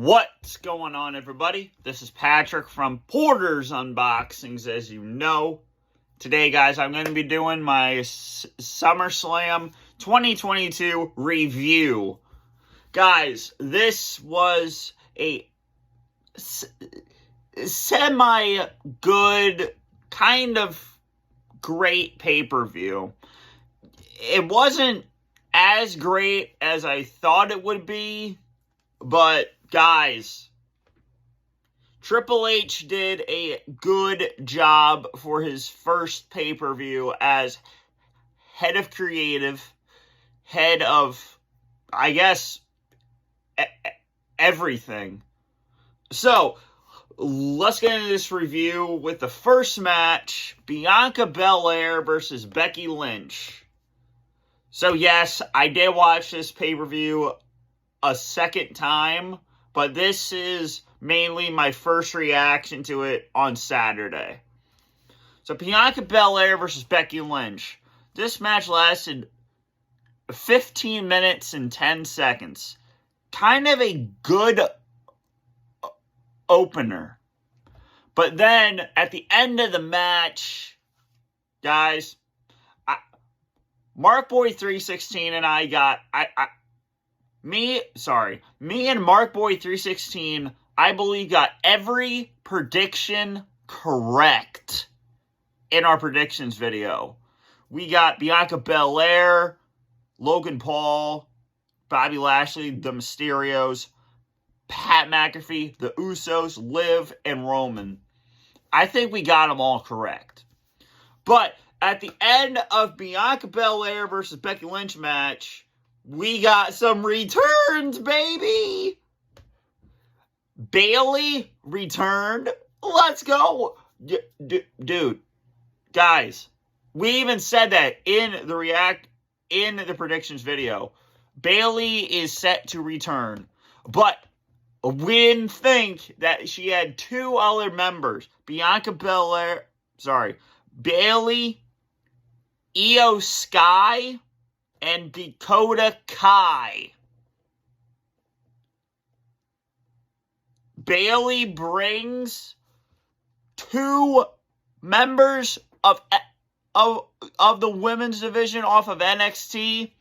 What's going on, everybody? This is Patrick from Porter's Unboxings, as you know. Today, guys, I'm going to be doing my Summerslam 2022 review. Guys, this was a semi-good, kind of great pay-per-view. It wasn't as great as I thought it would be, but guys, Triple H did a good job for his first pay-per-view as head of creative, head of, I guess, everything. So, let's get into this review with the first match, Bianca Belair versus Becky Lynch. So yes, I did watch this pay-per-view a second time, but this is mainly my first reaction to it on Saturday. So Bianca Belair versus Becky Lynch. This match lasted 15 minutes and 10 seconds. Kind of a good opener. But then at the end of the match, guys, Markboy316 and I got Me and Markboy316, I believe, got every prediction correct in our predictions video. We got Bianca Belair, Logan Paul, Bobby Lashley, the Mysterios, Pat McAfee, the Usos, Liv, and Roman. I think we got them all correct. But at the end of Bianca Belair versus Becky Lynch match, we got some returns, baby! Bayley returned. Let's go! Dude, guys, we even said that in the predictions video. Bayley is set to return. But we didn't think that she had two other members. Bayley, Io Sky, and Dakota Kai. Bayley brings two members of the women's division off of NXT.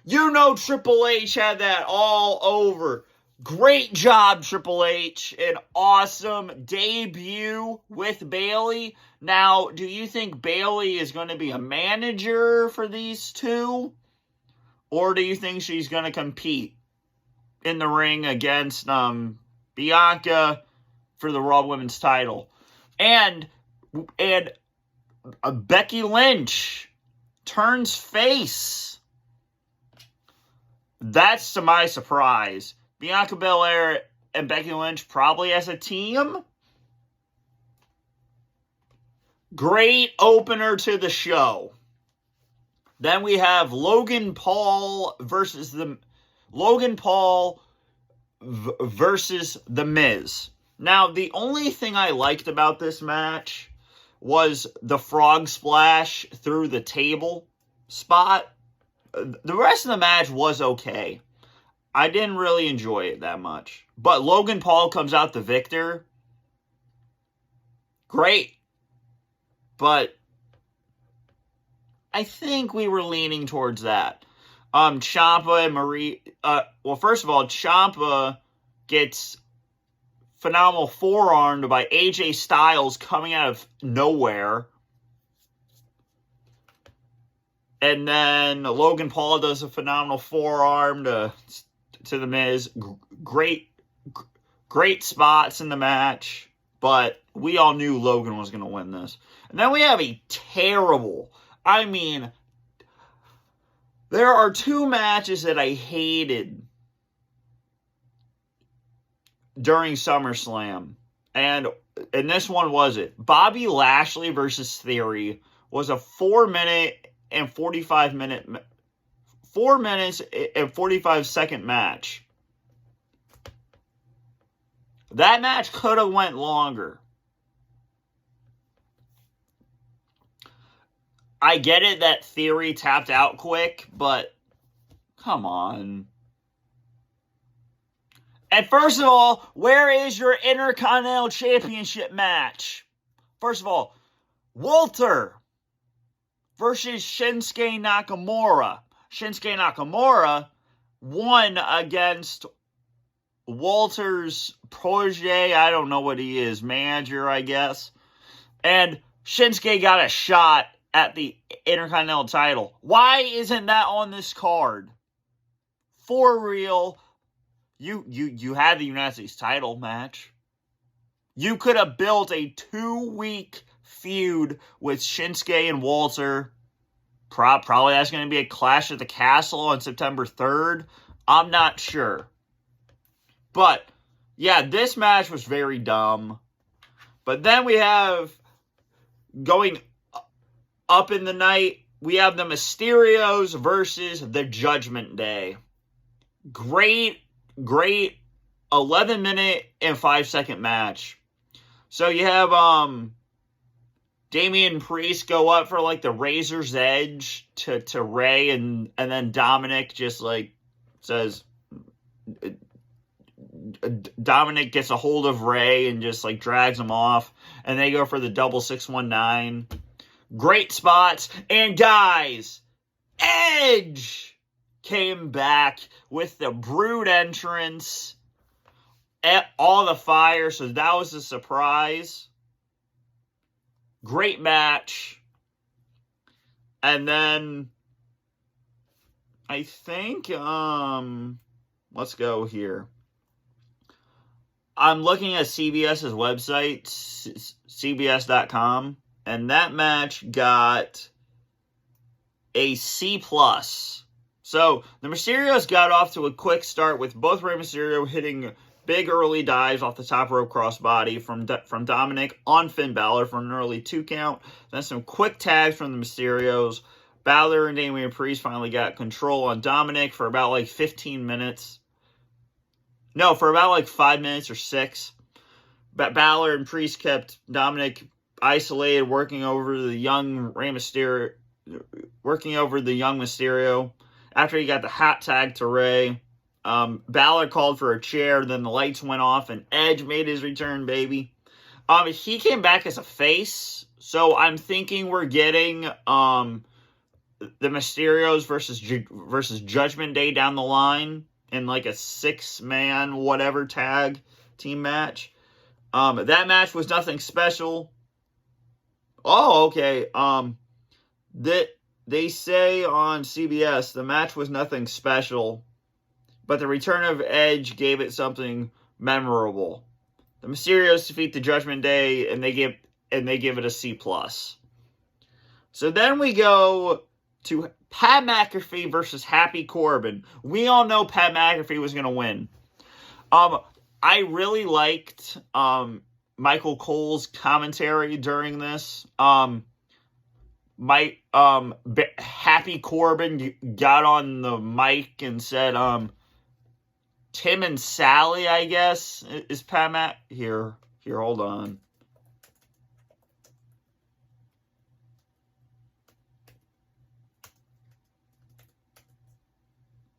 You know Triple H had that all over. Great job, Triple H. An awesome debut with Bayley. Now, do you think Bayley is going to be a manager for these two? Or do you think she's going to compete in the ring against Bianca for the Raw Women's title? And Becky Lynch turns face. That's to my surprise. Bianca Belair and Becky Lynch probably as a team. Great opener to the show. Then we have Logan Paul versus the Miz. Now, the only thing I liked about this match was the frog splash through the table spot. The rest of the match was okay. I didn't really enjoy it that much. But Logan Paul comes out the victor. Great. But I think we were leaning towards that. Ciampa and Marie... first of all, Ciampa gets phenomenal forearmed by AJ Styles coming out of nowhere. And then Logan Paul does a phenomenal forearm to the Miz. Great spots in the match. But we all knew Logan was going to win this. And then we have a terrible... there are two matches that I hated during SummerSlam. And this one was it. Bobby Lashley versus Theory was a 4 minutes and 45 second match. That match could have went longer. I get it that Theory tapped out quick, but come on. And first of all, where is your Intercontinental Championship match? First of all, Walter versus Shinsuke Nakamura. Shinsuke Nakamura won against Walter's protege. I don't know what he is, manager, I guess. And Shinsuke got a shot at the Intercontinental title. Why isn't that on this card? For real. You had the United States title match. You could have built a 2-week feud with Shinsuke and Walter. Probably that's going to be a Clash at the Castle on September 3rd. I'm not sure. But, yeah, this match was very dumb. But then we have, going up in the night, we have the Mysterios versus the Judgment Day. Great 11-minute and 5-second match. So you have Damian Priest go up for like the Razor's Edge to Rey, and then Dominic just like says, Dominic gets a hold of Rey and just like drags him off, and they go for the double 619. Great spots. And guys, Edge came back with the Brood entrance at all the fire, so that was a surprise. Great match. And then I think let's go here. I'm looking at CBS's website, cbs.com, and that match got a C+. So, the Mysterios got off to a quick start with both Rey Mysterio hitting big early dives off the top rope crossbody from Dominic on Finn Balor for an early 2 count. Then some quick tags from the Mysterios. Balor and Damian Priest finally got control on Dominic for about like 15 minutes. No, for about like 5 minutes or 6. But Balor and Priest kept Dominic isolated, working over the young Mysterio. After he got the hot tag to Rey, Balor called for a chair, then the lights went off, and Edge made his return, baby. He came back as a face, so I'm thinking we're getting the Mysterios versus Judgment Day down the line in like a 6-man whatever tag team match. That match was nothing special. Oh, okay. They say on CBS the match was nothing special, but the return of Edge gave it something memorable. The Mysterios defeat the Judgment Day, and they give it a C+. So then we go to Pat McAfee versus Happy Corbin. We all know Pat McAfee was going to win. I really liked Michael Cole's commentary during this. Happy Corbin got on the mic and said, Tim and Sally, I guess, is Pat Mac. Here, hold on.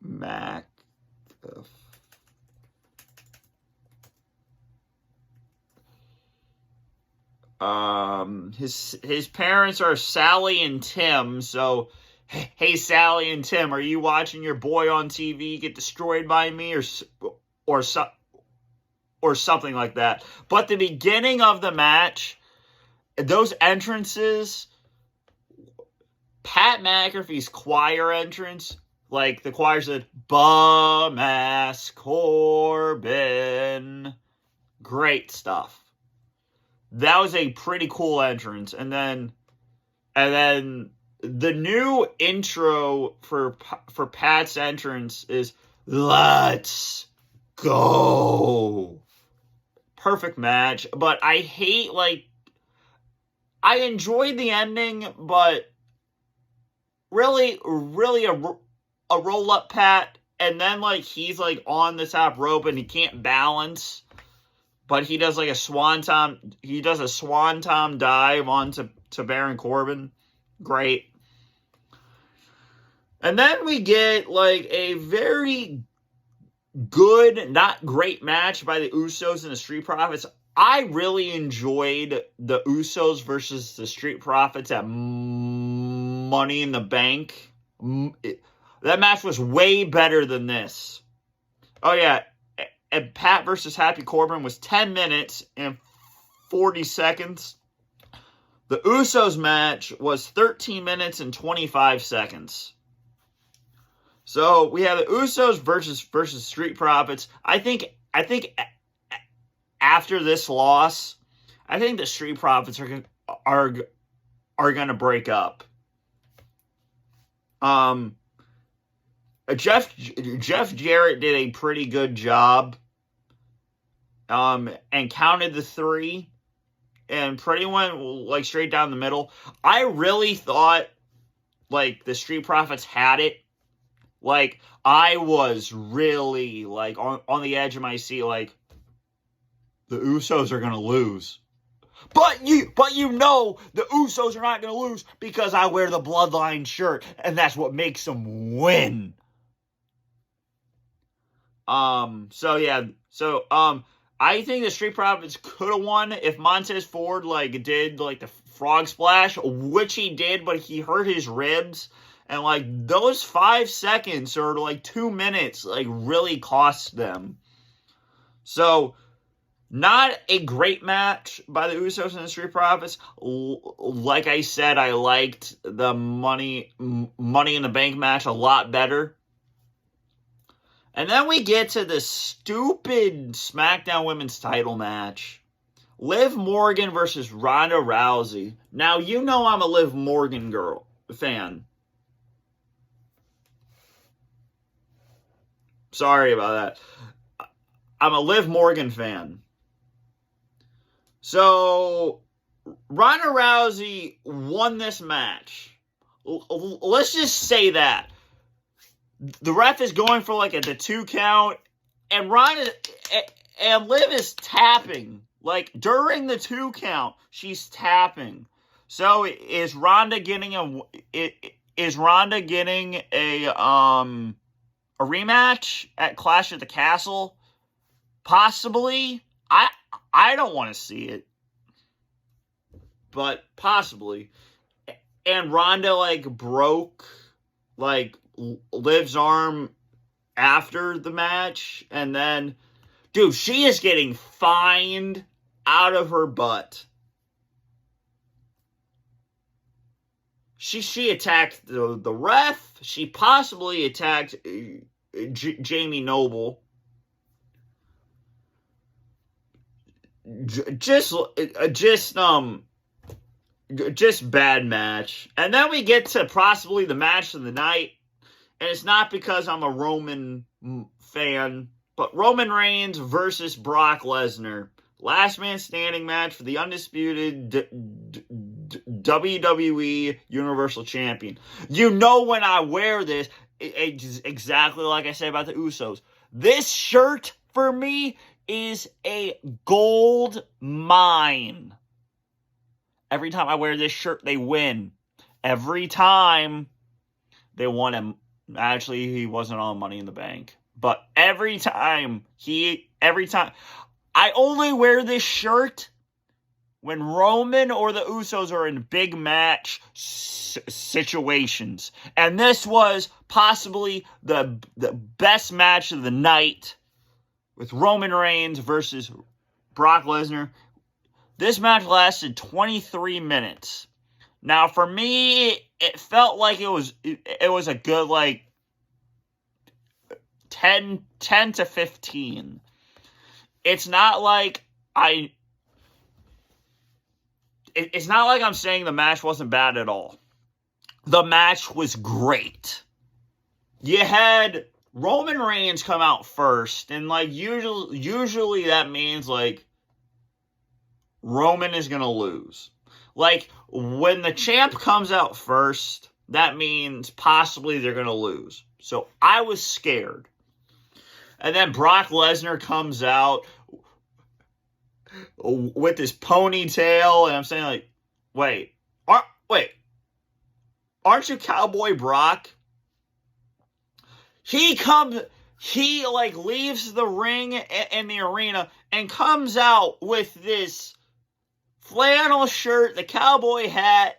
Mac. His parents are Sally and Tim, so hey Sally and Tim, are you watching your boy on TV get destroyed by me or something like that? But the beginning of the match, those entrances, Pat McAfee's choir entrance, like the choir said, "Bum ass Corbin," great stuff. That was a pretty cool entrance. And then the new intro for Pat's entrance is "Let's go." Perfect match. But I hate, I enjoyed the ending, but really a roll-up Pat. And then, he's, on the top rope and he can't balance. But he does a swanton dive onto Baron Corbin. Great. And then we get a very good, not great match by the Usos and the Street Profits. I really enjoyed the Usos versus the Street Profits at Money in the Bank. That match was way better than this. Oh, yeah. And Pat versus Happy Corbin was 10 minutes and 40 seconds. The Usos match was 13 minutes and 25 seconds. So we have the Usos versus Street Profits. I think after this loss, I think the Street Profits are going to break up. Jeff Jarrett did a pretty good job. And counted the 3. And pretty went like straight down the middle. I really thought like the Street Profits had it. Like I was really like on the edge of my seat. Like the Usos are gonna lose, but you know the Usos are not gonna lose because I wear the Bloodline shirt, and that's what makes them win. I think the Street Profits could have won if Montez Ford like did like the frog splash, which he did, but he hurt his ribs, and like those 5 seconds or like 2 minutes like really cost them. So not a great match by the Usos and the Street Profits. Like I said, I liked the Money in the Bank match a lot better. And then we get to the stupid SmackDown Women's title match. Liv Morgan versus Ronda Rousey. Now, you know I'm a Liv Morgan fan. Sorry about that. I'm a Liv Morgan fan. So, Ronda Rousey won this match. Let's just say that. The ref is going for like the 2 count, and Liv is tapping. Like during the 2 count, she's tapping. So is Ronda getting a rematch at Clash at the Castle? Possibly. I don't want to see it, but possibly. And Ronda like broke like Liv's arm after the match, and then, dude, she is getting fined out of her butt. She attacked the ref. She possibly attacked Jamie Noble. Just bad match. And then we get to possibly the match of the night. And it's not because I'm a Roman fan, but Roman Reigns versus Brock Lesnar. Last man standing match for the undisputed WWE Universal Champion. You know when I wear this, it's exactly like I said about the Usos. This shirt, for me, is a gold mine. Every time I wear this shirt, they win. Every time they won him. Actually, he wasn't on Money in the Bank. But every time, I only wear this shirt when Roman or the Usos are in big match situations. And this was possibly the best match of the night with Roman Reigns versus Brock Lesnar. This match lasted 23 minutes. Now, for me, it felt like it was a good, like, 10 to 15. It's not like it's not like I'm saying the match wasn't bad at all. The match was great. You had Roman Reigns come out first, and, like, usually that means, like, Roman is going to lose. Like, when the champ comes out first, that means possibly they're going to lose. So I was scared. And then Brock Lesnar comes out with his ponytail, and I'm saying, like, aren't you Cowboy Brock? He comes he, like, leaves the ring in the arena and comes out with this flannel shirt, the cowboy hat,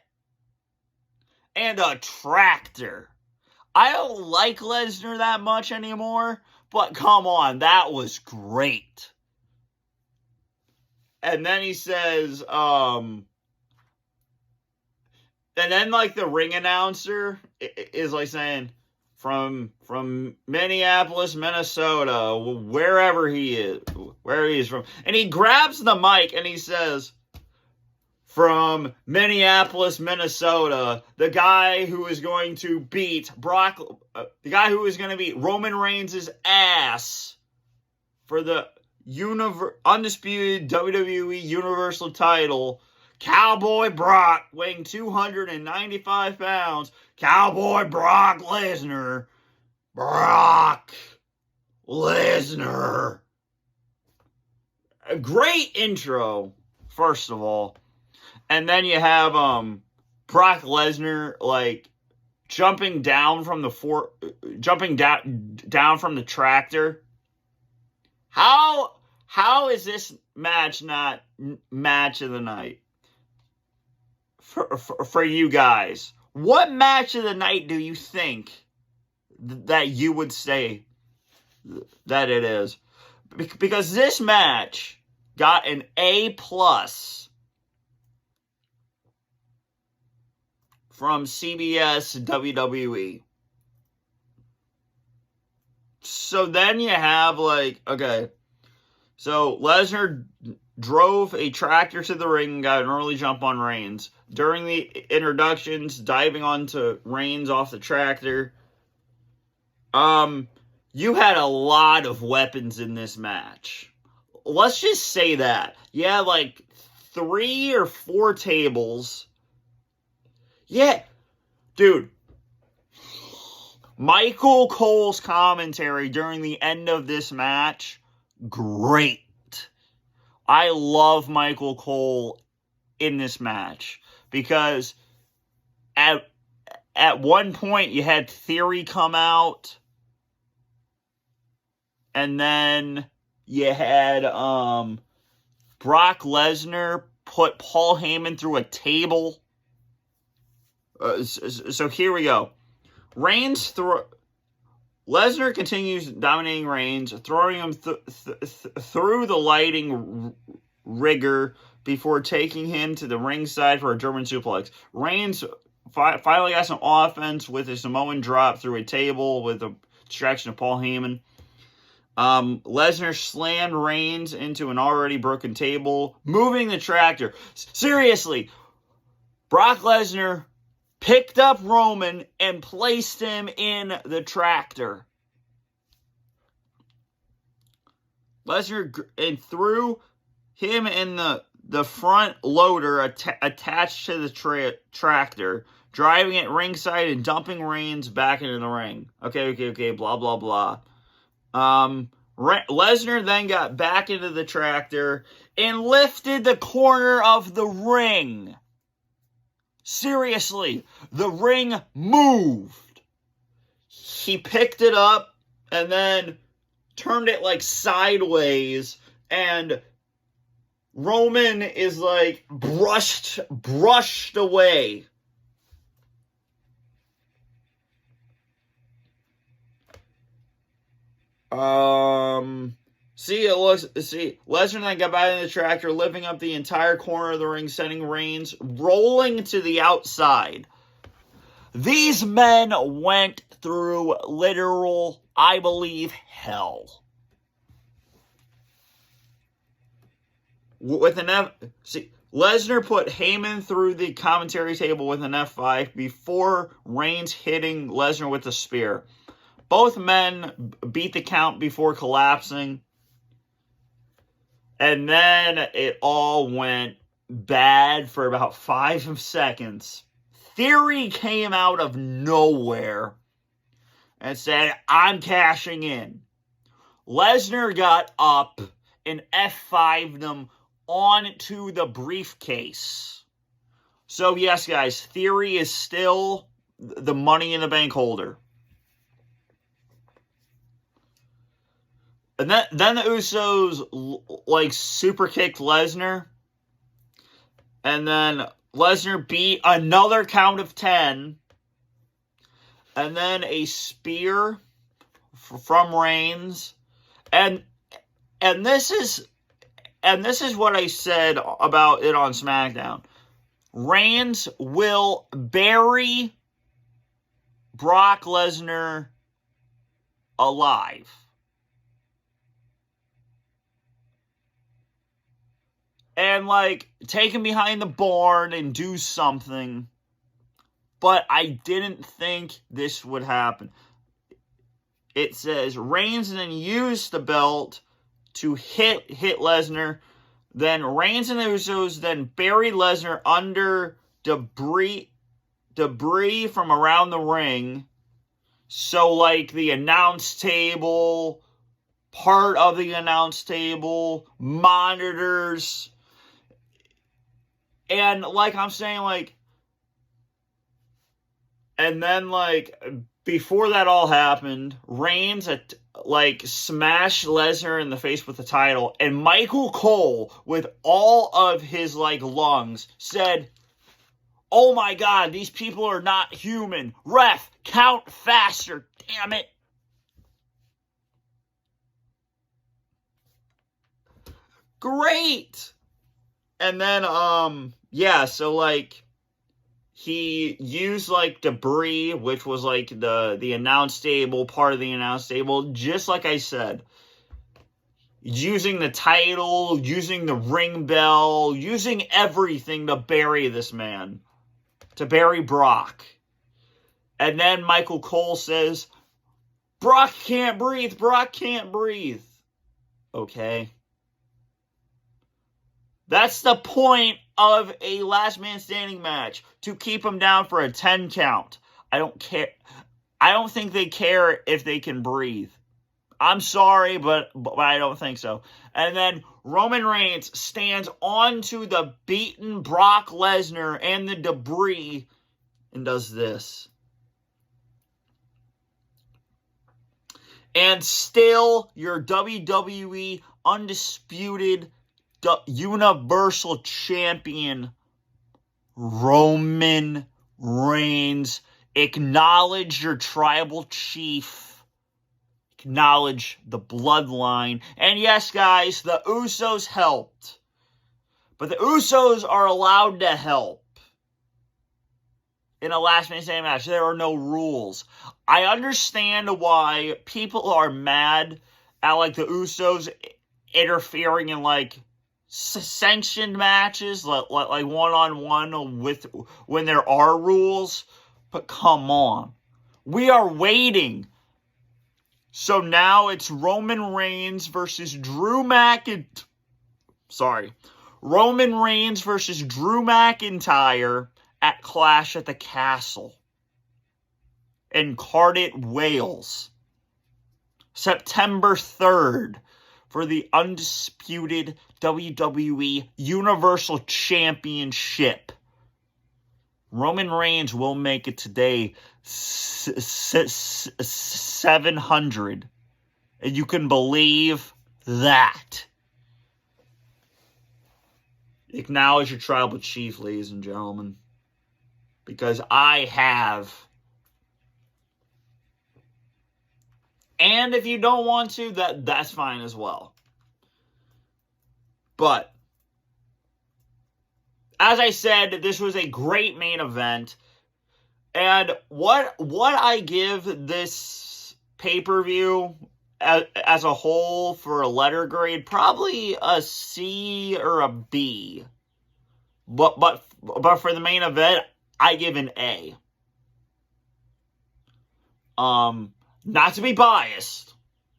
and a tractor. I don't like Lesnar that much anymore, but come on, that was great. And then he says, and then, like, the ring announcer is, like, saying, from Minneapolis, Minnesota, wherever he is, where he is from. And he grabs the mic and he says, from Minneapolis, Minnesota, the guy who is going to beat the guy who is going to beat Roman Reigns' ass for the undisputed WWE Universal title, Cowboy Brock, weighing 295 pounds, Cowboy Brock Lesnar. Brock Lesnar. A great intro, first of all. And then you have Brock Lesnar, like, jumping down from the tractor. How is this match not match of the night for you guys? What match of the night do you think that you would say that it is? Because this match got an A+ from CBS WWE. So then you have, like, okay, so Lesnar drove a tractor to the ring and got an early jump on Reigns. During the introductions, diving onto Reigns off the tractor. You had a lot of weapons in this match. Let's just say that. You had, like, 3 or 4 tables. Yeah, dude. Michael Cole's commentary during the end of this match, great. I love Michael Cole in this match because at one point you had Theory come out, and then you had Brock Lesnar put Paul Heyman through a table. So here we go. Lesnar continues dominating Reigns, throwing him through the lighting rigger before taking him to the ringside for a German suplex. Reigns finally got some offense with a Samoan drop through a table with a distraction of Paul Heyman. Lesnar slammed Reigns into an already broken table, moving the tractor. Seriously, Brock Lesnar picked up Roman and placed him in the tractor. Lesnar and threw him in the front loader attached to the tractor, driving it ringside and dumping Reigns back into the ring. Okay, blah, blah, blah. Lesnar then got back into the tractor and lifted the corner of the ring. Seriously, the ring moved. He picked it up and then turned it, like, sideways, and Roman is, like, brushed away. Lesnar then got back in the tractor, lifting up the entire corner of the ring, sending Reigns rolling to the outside. These men went through literal, I believe, hell. Lesnar put Heyman through the commentary table with an F5 before Reigns hitting Lesnar with a spear. Both men beat the count before collapsing. And then it all went bad for about 5 seconds. Theory came out of nowhere and said, I'm cashing in. Lesnar got up and F5'd him onto the briefcase. So yes, guys, Theory is still the Money in the Bank holder. And then the Usos, like, super kicked Lesnar. And then Lesnar beat another count of 10. And then a spear from Reigns. And this is what I said about it on SmackDown. Reigns will bury Brock Lesnar alive. And, like, take him behind the barn and do something. But I didn't think this would happen. It says Reigns then used the belt to hit Lesnar. Then Reigns and the Usos then buried Lesnar under debris from around the ring. So, like, the announce table, part of the announce table, monitors. And, like, I'm saying, like, and then, like, before that all happened, Reigns, like, smashed Lesnar in the face with the title, and Michael Cole, with all of his, like, lungs, said, "Oh my God, these people are not human. Ref, count faster, damn it." Great! And then, yeah, so, like, he used, like, debris, which was, like, the announce table, part of the announce table, just like I said. Using the title, using the ring bell, using everything to bury this man. To bury Brock. And then Michael Cole says, "Brock can't breathe, Brock can't breathe." Okay. That's the point of a last man standing match, to keep him down for a 10 count. I don't care. I don't think they care if they can breathe. I'm sorry, but I don't think so. And then Roman Reigns stands onto the beaten Brock Lesnar and the debris and does this. And still, your WWE undisputed Universal Champion Roman Reigns. Acknowledge your tribal chief. Acknowledge the bloodline. And yes, guys, the Usos helped. But the Usos are allowed to help in a last man standing match. There are no rules. I understand why people are mad at, like, the Usos interfering in, like, sanctioned matches, like one-on-one with when there are rules. But come on. We are waiting. So now it's Roman Reigns versus Drew McIntyre. Roman Reigns versus Drew McIntyre at Clash at the Castle in Cardiff, Wales. September 3rd. For the undisputed WWE Universal Championship. Roman Reigns will make it today 700. And you can believe that. Acknowledge your tribal chief, ladies and gentlemen. Because I have. And if you don't want to, that's fine as well. But, as I said, this was a great main event. And what I give this pay-per-view as a whole for a letter grade, probably a C or a B. But for the main event, I give an A. Not to be biased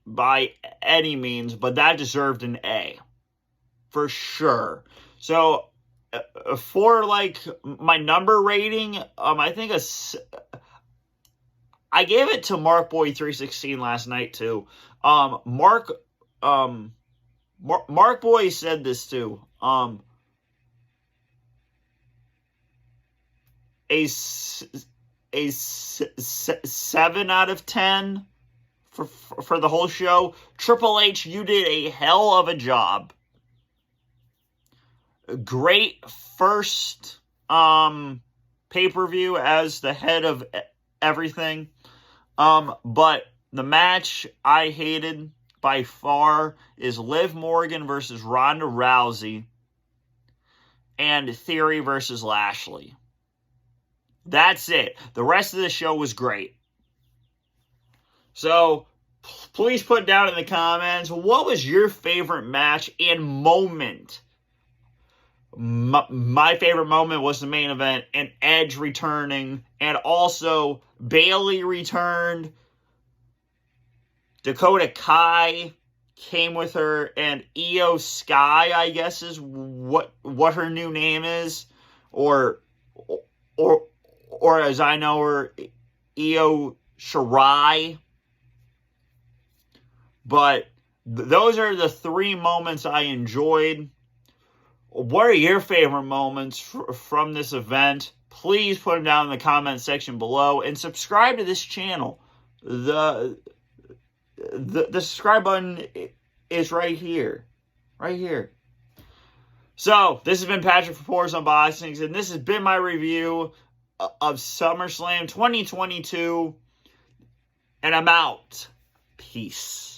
by any means, but that deserved an A. For sure. So, for, like, my number rating, I think I gave it to Mark Boy 316 last night, too. Mark Boy said this, too. A 7 out of 10 for the whole show. Triple H, you did a hell of a job. Great first pay-per-view as the head of everything. But the match I hated by far is Liv Morgan versus Ronda Rousey and Theory versus Lashley. That's it. The rest of the show was great. So, please put down in the comments, what was your favorite match and moment? My favorite moment was the main event and Edge returning, and also Bayley returned. Dakota Kai came with her, and Io Sky, I guess is what her new name is, or as I know her, Io Shirai. But those are the 3 moments I enjoyed. What are your favorite moments from this event? Please put them down in the comment section below, and subscribe to this channel. The subscribe button is right here. Right here. So, this has been Patrick for Pours Unboxings, and this has been my review of SummerSlam 2022. And I'm out. Peace.